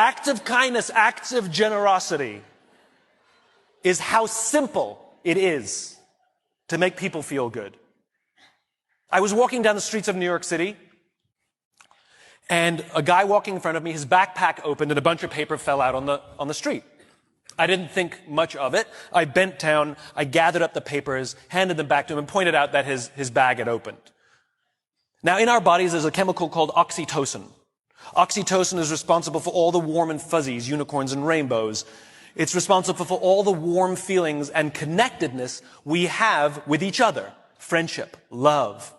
Acts of kindness, acts of generosity is how simple it is to make people feel good. I was walking down the streets of New York City, and a guy walking in front of me, his backpack opened and a bunch of paper fell out on the street. I didn't think much of it. I bent down, I gathered up the papers, handed them back to him, and pointed out that his bag had opened. Now, in our bodies, there's a chemical called oxytocin. Oxytocin is responsible for all the warm and fuzzies, unicorns and rainbows. It's responsible for all the warm feelings and connectedness we have with each other. Friendship, love.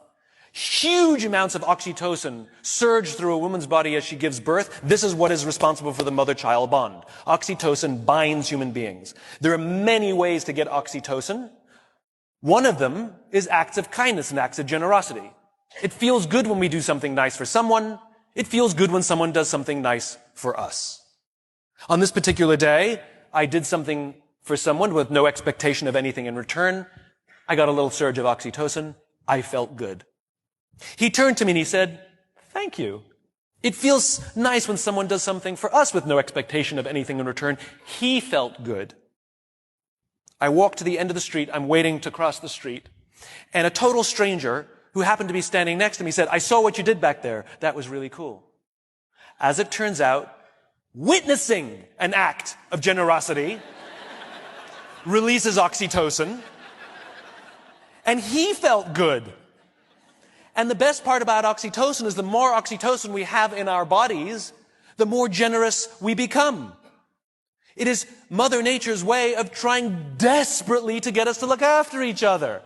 Huge amounts of oxytocin surge through a woman's body as she gives birth. This is what is responsible for the mother-child bond. Oxytocin binds human beings. There are many ways to get oxytocin. One of them is acts of kindness and acts of generosity. It feels good when we do something nice for someone. It feels good when someone does something nice for us. On this particular day, I did something for someone with no expectation of anything in return. I got a little surge of oxytocin. I felt good. He turned to me and he said, "Thank you. It feels nice when someone does something for us with no expectation of anything in return." He felt good. I walked to the end of the street. I'm waiting to cross the street. And a total stranger who happened to be standing next to me said, "I saw what you did back there. That was really cool." As it turns out, witnessing an act of generosity releases oxytocin, and he felt good. And the best part about oxytocin is the more oxytocin we have in our bodies, the more generous we become. It is Mother Nature's way of trying desperately to get us to look after each other.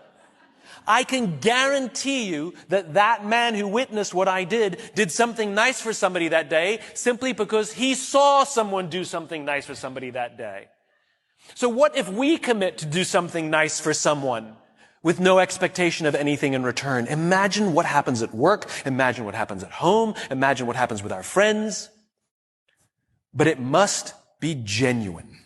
I can guarantee you that that man who witnessed what I did something nice for somebody that day simply because he saw someone do something nice for somebody that day. So what if we commit to do something nice for someone with no expectation of anything in return? Imagine what happens at work. Imagine what happens at home. Imagine what happens with our friends. But it must be genuine.